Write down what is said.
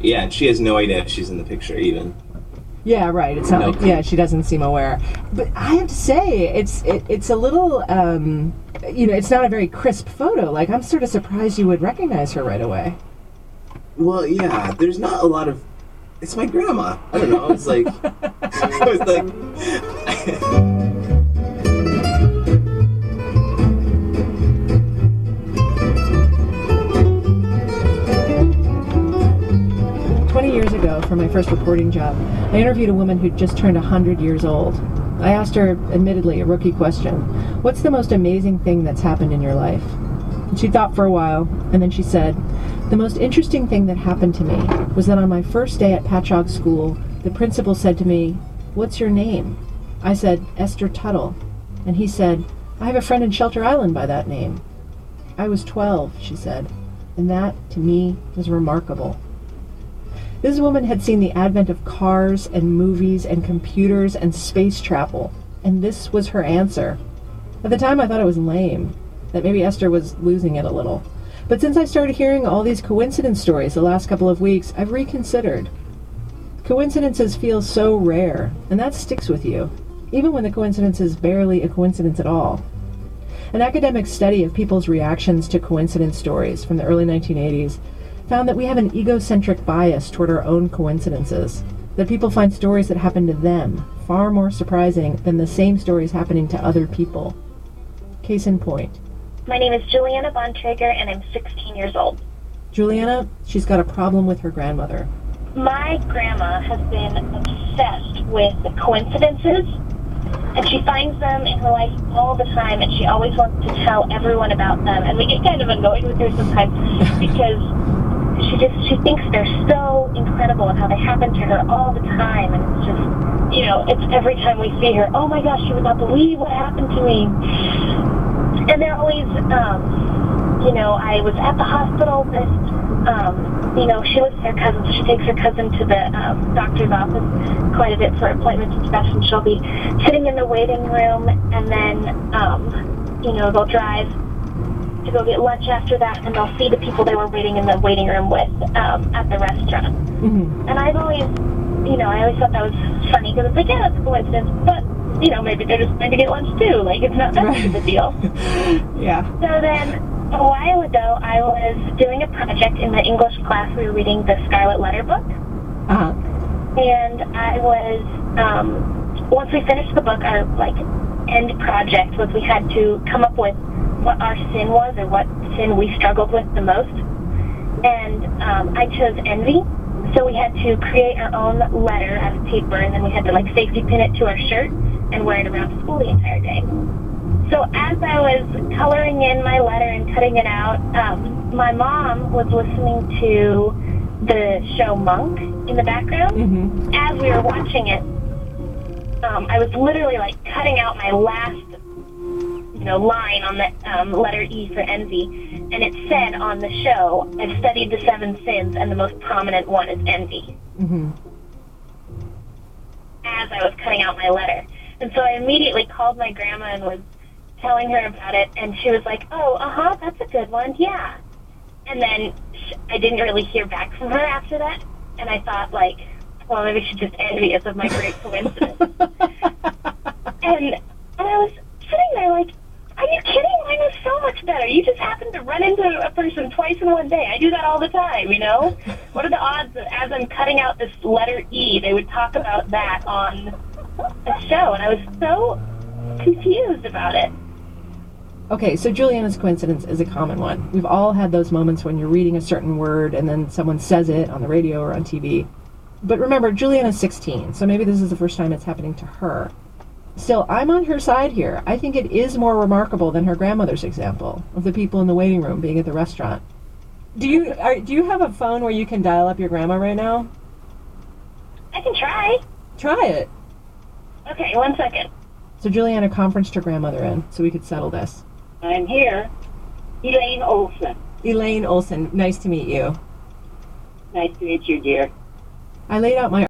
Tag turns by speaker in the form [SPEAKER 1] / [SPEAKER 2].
[SPEAKER 1] Yeah, and she has no idea she's in the picture even.
[SPEAKER 2] Yeah, right. It's not
[SPEAKER 1] No
[SPEAKER 2] like,
[SPEAKER 1] clue.
[SPEAKER 2] yeah, she doesn't seem aware. But I have to say, it's a little, it's not a very crisp photo. Like, I'm sort of surprised you would recognize her right away.
[SPEAKER 1] Well, yeah, there's not a lot of. It's my grandma. I don't know. It's like. I was like.
[SPEAKER 2] 20 years ago, for my first reporting job, I interviewed a woman who'd just turned 100 years old. I asked her, admittedly, a rookie question. What's the most amazing thing that's happened in your life? And she thought for a while, and then she said, the most interesting thing that happened to me was that on my first day at Patchogue School, the principal said to me, what's your name? I said, Esther Tuttle. And he said, I have a friend in Shelter Island by that name. I was 12, she said, and that, to me, was remarkable. This woman had seen the advent of cars and movies and computers and space travel, and this was her answer. At the time, I thought it was lame, that maybe Esther was losing it a little. But since I started hearing all these coincidence stories the last couple of weeks, I've reconsidered. Coincidences feel so rare, and that sticks with you, even when the coincidence is barely a coincidence at all. An academic study of people's reactions to coincidence stories from the early 1980s found that we have an egocentric bias toward our own coincidences, that people find stories that happen to them far more surprising than the same stories happening to other people. Case in point.
[SPEAKER 3] My name is Juliana Bontrager, and I'm 16 years old.
[SPEAKER 2] Juliana, she's got a problem with her grandmother.
[SPEAKER 3] My grandma has been obsessed with coincidences, and she finds them in her life all the time, and she always wants to tell everyone about them. And we get kind of annoyed with her sometimes because she thinks they're so incredible and how they happen to her all the time. And it's just, it's every time we see her, oh my gosh, you would not believe what happened to me. And they're always, I was at the hospital with, she lives with her cousin, so she takes her cousin to the doctor's office quite a bit for appointments and stuff, and she'll be sitting in the waiting room, and then, they'll drive to go get lunch after that, and they'll see the people they were waiting in the waiting room with at the restaurant.
[SPEAKER 2] Mm-hmm.
[SPEAKER 3] And I've always, I always thought that was funny, because it's like, yeah, that's a coincidence, but, maybe they're just going to get lunch too. Like, it's not that big of a deal.
[SPEAKER 2] Yeah.
[SPEAKER 3] So then, a while ago, I was doing a project in the English class. We were reading the Scarlet Letter book.
[SPEAKER 2] Uh-huh.
[SPEAKER 3] And I was, once we finished the book, our, end project was we had to come up with what our sin was, or what sin we struggled with the most. And I chose envy. So we had to create our own letter out of paper, and then we had to, safety pin it to our shirt and wear it around school the entire day. So as I was coloring in my letter and cutting it out, my mom was listening to the show Monk in the background.
[SPEAKER 2] Mm-hmm.
[SPEAKER 3] As we were watching it, I was literally cutting out my last, line on the letter E for envy, and it said on the show, I've studied the 7 sins, and the most prominent one is envy.
[SPEAKER 2] Mm-hmm.
[SPEAKER 3] As I was cutting out my letter. And so I immediately called my grandma and was telling her about it, and she was like, oh, that's a good one, yeah. And then I didn't really hear back from her after that, and I thought, well, maybe she's just envious of my great coincidence. and I was sitting there are you kidding? Mine was so much better. You just happened to run into a person twice in one day. I do that all the time, What are the odds that as I'm cutting out this letter E, they would talk about that on a show? And I was so confused about it.
[SPEAKER 2] Okay, so Juliana's coincidence is a common one. We've all had those moments when you're reading a certain word and then someone says it on the radio or on TV. But remember, Juliana's 16, so maybe this is the first time it's happening to her. Still, I'm on her side here. I think it is more remarkable than her grandmother's example of the people in the waiting room being at the restaurant. Do you have a phone where you can dial up your grandma right now?
[SPEAKER 3] I can try.
[SPEAKER 2] Try it.
[SPEAKER 3] Okay, 1 second.
[SPEAKER 2] So Juliana conferenced her grandmother in so we could settle this.
[SPEAKER 4] I'm here. Elaine Olson.
[SPEAKER 2] Elaine Olson, nice to meet you.
[SPEAKER 4] Nice to meet you, dear.
[SPEAKER 2] I laid out my